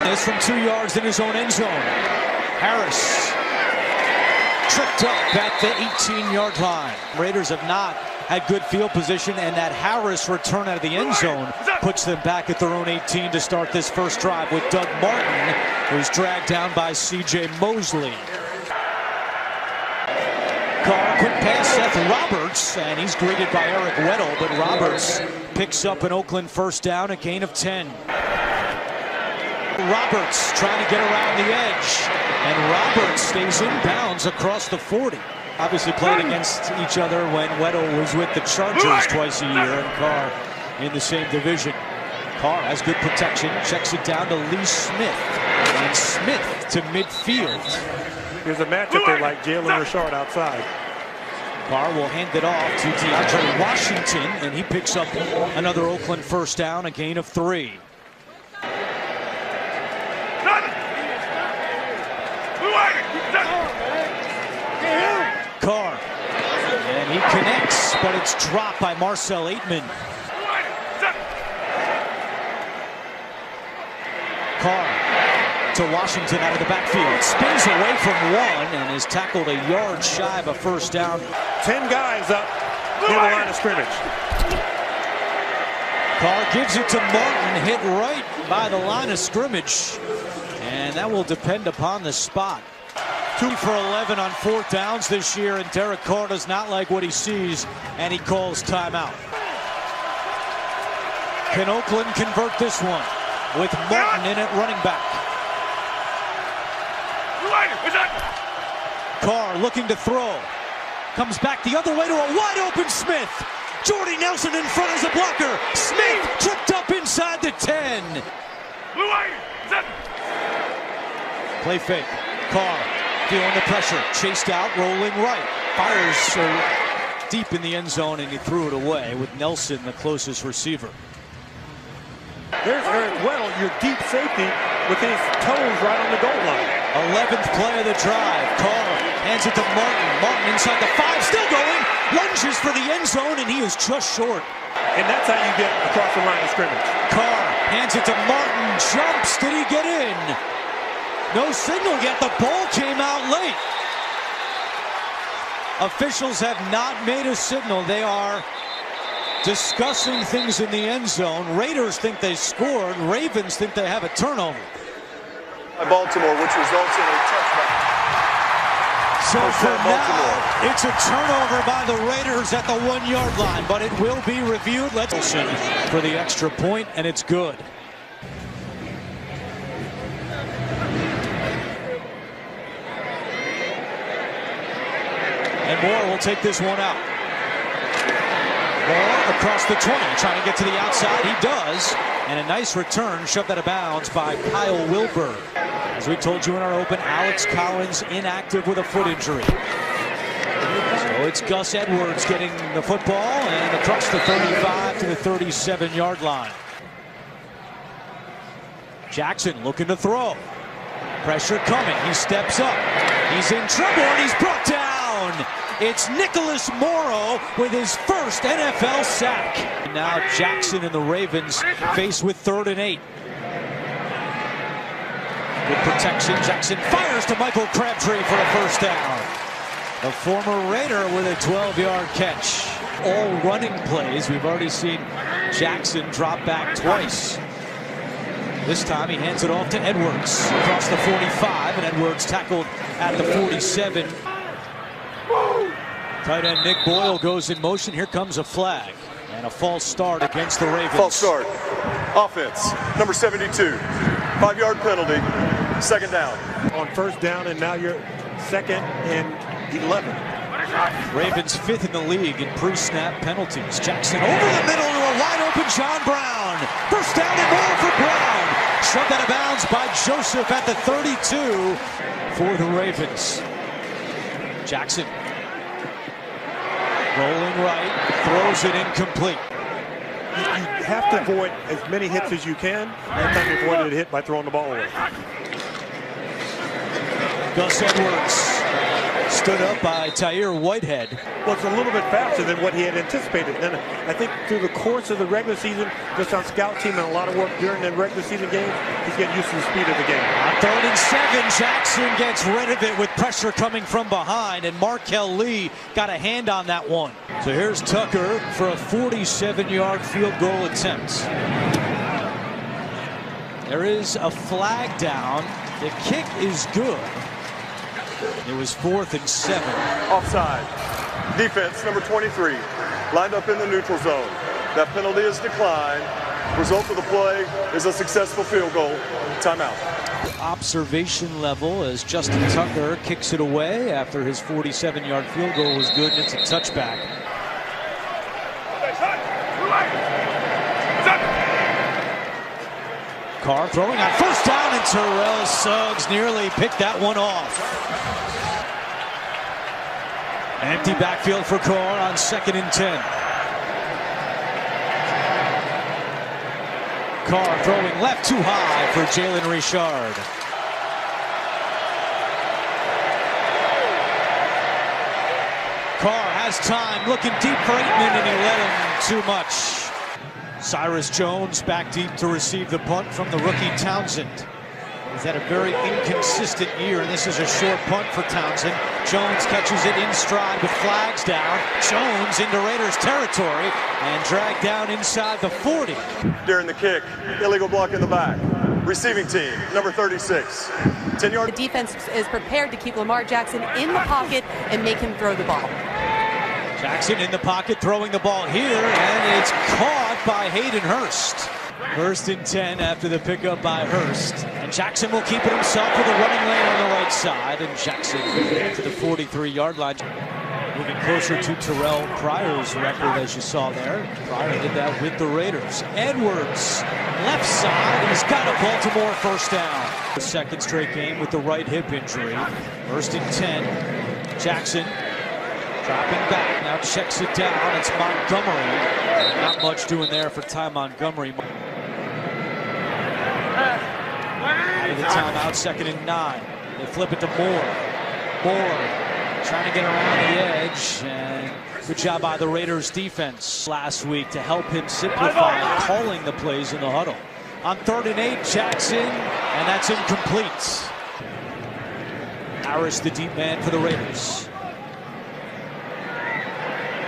This from 2 yards in his own end zone. Harris tripped up at the 18-yard line. Raiders have not had good field position, and that Harris return out of the end zone puts them back at their own 18 to start this first drive with Doug Martin, who's dragged down by C.J. Mosley. Carr, quick pass, Seth Roberts, and he's greeted by Eric Weddle, but Roberts picks up an Oakland first down, a gain of 10. Roberts trying to get around the edge, and Roberts stays in bounds across the 40. Obviously played against each other when Weddle was with the Chargers twice a year, and Carr in the same division. Carr has good protection, checks it down to Lee Smith, and Smith to midfield. Here's a matchup they like, Jalen Richard outside. Carr will hand it off to DeAndre Washington, and he picks up another Oakland first down, a gain of 3. Carr, and he connects, but it's dropped by Marcel Aitman. Carr to Washington out of the backfield, spins away from one and is tackled a yard shy of a first down. 10 guys up near the line of scrimmage. Carr gives it to Martin, hit right by the line of scrimmage, and that will depend upon the spot. 2 for 11 on 4th downs this year, and Derek Carr does not like what he sees, and he calls timeout. Can Oakland convert this one with Martin in at running back? Carr looking to throw. Comes back the other way to a wide open Smith. Jordy Nelson in front as a blocker. Smith tripped up inside the 10. Play fake. Carr feeling the pressure. Chased out, rolling right. Fires deep in the end zone, and he threw it away with Nelson the closest receiver. There's Eric Weddle, your deep safety, with his toes right on the goal line. 11th play of the drive. Carr hands it to Martin. Martin inside the 5, still going. Lunges for the end zone, and he is just short. And that's how you get across the line of scrimmage. Carr hands it to Martin. Jumps. Did he get in? No signal yet. The ball came out late. Officials have not made a signal. They are discussing things in the end zone. Raiders think they scored. Ravens think they have a turnover. Baltimore, which results in a touchdown. So for now, it's a turnover by the Raiders at the 1-yard line, but it will be reviewed. Let's see for the extra point, and it's good. And Moore will take this one out. Moore across the 20, trying to get to the outside. He does. And a nice return, shoved out of bounds by Kyle Wilbur. As we told you in our open, Alex Collins inactive with a foot injury. So it's Gus Edwards getting the football and across the 35 to the 37-yard line. Jackson looking to throw. Pressure coming. He steps up. He's in trouble, and he's brought down. It's Nicholas Morrow with his first NFL sack. Now Jackson and the Ravens face with 3rd and 8. Good protection. Jackson fires to Michael Crabtree for a first down. The former Raider with a 12-yard catch. All running plays. We've already seen Jackson drop back twice. This time he hands it off to Edwards across the 45, and Edwards tackled at the 47. Tight end Nick Boyle goes in motion. Here comes a flag and a false start against the Ravens. False start. Offense, number 72. 5-yard penalty. 2nd down. On 1st down, and now you're 2nd and 11. Ravens 5th in the league in pre-snap penalties. Jackson over the middle to a wide-open John Brown. First down and more for Brown. Shoved out of bounds by Joseph at the 32 for the Ravens. Jackson rolling right, throws it incomplete. You have to avoid as many hits as you can. That time you avoided a hit by throwing the ball away. Gus Edwards Stood up by Tyre Whitehead. Was a little bit faster than what he had anticipated. And I think through the course of the regular season, just on scout team and a lot of work during the regular season games, he's getting used to the speed of the game. On 3rd and 7, Jackson gets rid of it with pressure coming from behind, and Markel Lee got a hand on that one. So here's Tucker for a 47-yard field goal attempt. There is a flag down. The kick is good. It was 4th and 7. Offside. Defense, number 23, lined up in the neutral zone. That penalty is declined. Result of the play is a successful field goal. Timeout. Observation level as Justin Tucker kicks it away after his 47-yard field goal was good, and it's a touchback. Carr throwing on 1st down, and Terrell Suggs nearly picked that one off. Empty backfield for Carr on 2nd and 10. Carr throwing left too high for Jalen Richard. Carr has time, looking deep for Aitman, and he let him too much. Cyrus Jones back deep to receive the punt from the rookie Townsend. He's had a very inconsistent year, and this is a short punt for Townsend. Jones catches it in stride with flags down. Jones into Raiders territory and dragged down inside the 40. During the kick, illegal block in the back. Receiving team, number 36. 10-yard. The defense is prepared to keep Lamar Jackson in the pocket and make him throw the ball. Jackson in the pocket, throwing the ball here, and it's caught by Hayden Hurst. 1st and 10 after the pickup by Hurst. And Jackson will keep it himself with a running lane on the right side, and Jackson to the 43-yard line. Moving closer to Terrell Pryor's record, as you saw there. Pryor did that with the Raiders. Edwards, left side, he's got a Baltimore 1st down. The 2nd straight game with the right hip injury. 1st and 10, Jackson dropping back, now checks it down. It's Montgomery. Not much doing there for Ty Montgomery. Out of the timeout, 2nd and 9. They flip it to Moore. Moore trying to get around the edge, and good job by the Raiders defense last week to help him simplify calling the plays in the huddle. On 3rd and 8, Jackson, and that's incomplete. Harris, the deep man for the Raiders.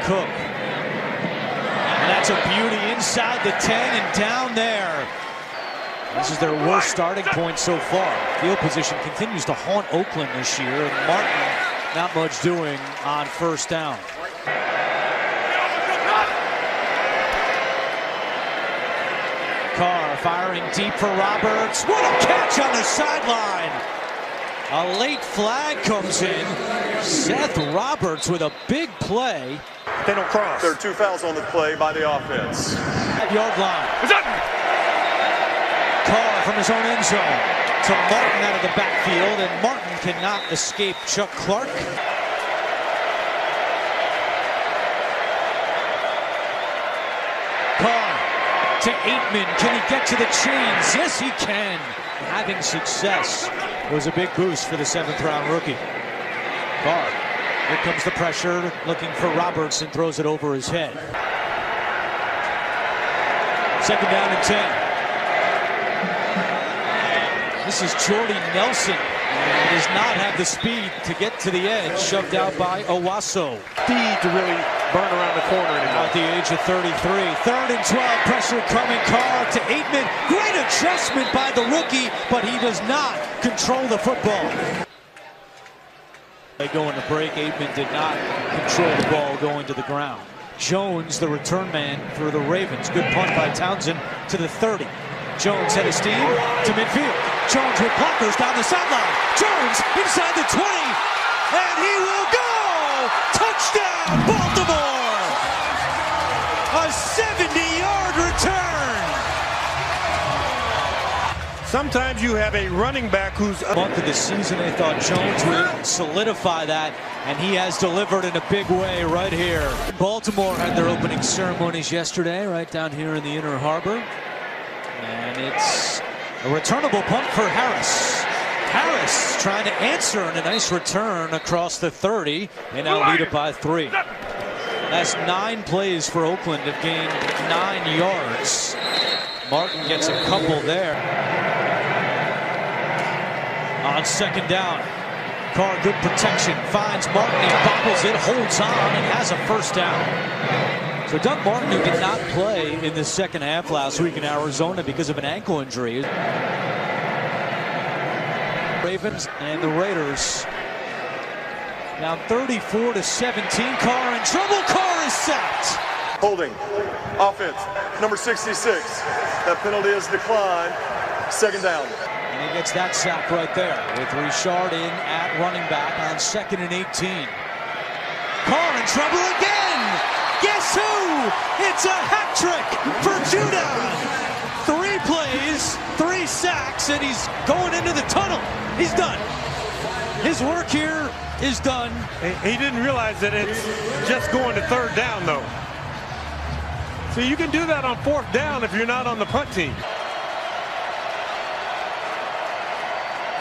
Cook. And that's a beauty inside the 10 and down there. This is their worst starting point so far. Field position continues to haunt Oakland this year, and Martin not much doing on 1st down. Carr firing deep for Roberts. What a catch on the sideline! A late flag comes in. Seth Roberts with a big play. They don't cross. There are 2 fouls on the play by the offense. 5-yard line. Carr from his own end zone to Martin out of the backfield, and Martin cannot escape Chuck Clark. Carr to Aitman. Can he get to the chains? Yes, he can. Having success was a big boost for the 7th-round rookie. Carr. Here comes the pressure, looking for Roberts, and throws it over his head. 2nd down and 10. This is Jordy Nelson, and does not have the speed to get to the edge, shoved out by Owasso. Speed to really burn around the corner anymore. At the age of 33. 3rd and 12, pressure coming. Carr to Aitman. Great adjustment by the rookie, but he does not control the football. They go into break. Aitman did not control the ball going to the ground. Jones, the return man for the Ravens. Good punt by Townsend to the 30. Jones head of steam to midfield. Jones with blockers down the sideline. Jones inside the 20, and he will go! Touchdown, Baltimore! A 70-yard return! Sometimes you have a running back who's... Month of the season, they thought Jones would solidify that, and he has delivered in a big way right here. Baltimore had their opening ceremonies yesterday, right down here in the Inner Harbor. And it's a returnable punt for Harris. Harris trying to answer, and a nice return across the 30. They now lead it by 3. That's 9 plays for Oakland. Have gained 9 yards. Martin gets a couple there. On second down, Carr, good protection, finds Martin, he bobbles it, holds on, and has a first down. So Doug Martin, who did not play in the second half last week in Arizona because of an ankle injury. Ravens and the Raiders down 34-17. Carr in trouble. Carr is sacked. Holding. Offense. Number 66. That penalty is declined. Second down. And he gets that sack right there with Richard in at running back on 2nd and 18. Carr in trouble again. Guess who? It's a hat trick for Judah. 3 plays, 3 sacks, and he's going into the tunnel. He's done. His work here is done. He didn't realize that it's just going to 3rd down, though. So you can do that on 4th down if you're not on the punt team.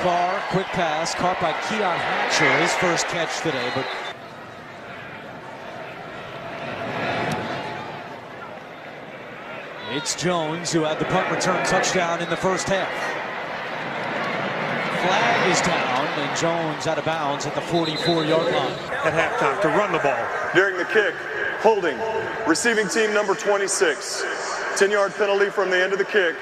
Carr, quick pass, caught by Keon Hatcher, his first catch today, but it's Jones who had the punt return touchdown in the first half. Flag is down, and Jones out of bounds at the 44-yard line. At halftime to run the ball. During the kick, holding. Receiving team number 26. 10-yard penalty from the end of the kick.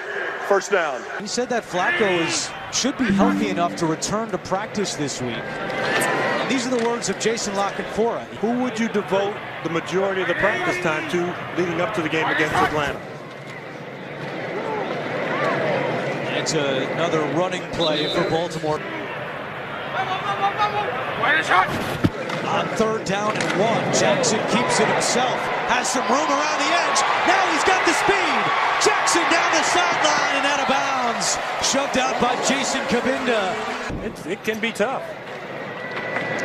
First down. He said that Flacco should be healthy enough to return to practice this week. And these are the words of Jason Lockenfora. Who would you devote the majority of the practice time to leading up to the game against Atlanta? It's another running play for Baltimore. On 3rd down and 1, Jackson keeps it himself. Has some room around the edge. Now he's got the speed. Jackson down the sideline and out of bounds. Shoved out by Jason Kabinda. It can be tough.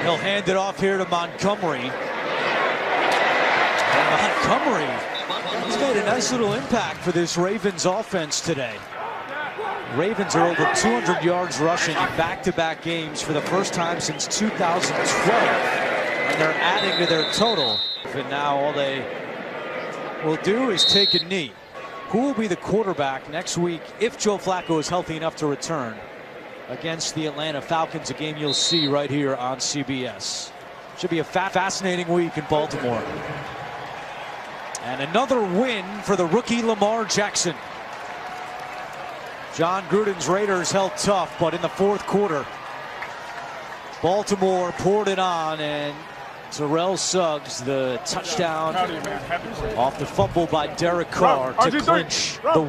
He'll hand it off here to Montgomery. And Montgomery, he's made a nice little impact for this Ravens offense today. Ravens are over 200 yards rushing in back-to-back games for the first time since 2012. And they're adding to their total. And now all they will do is take a knee. Who will be the quarterback next week if Joe Flacco is healthy enough to return against the Atlanta Falcons, a game you'll see right here on CBS. Should be a fascinating week in Baltimore. And another win for the rookie Lamar Jackson. John Gruden's Raiders held tough, but in the 4th quarter, Baltimore poured it on, and Terrell Suggs, the touchdown off the fumble by Derek Carr to clinch the win.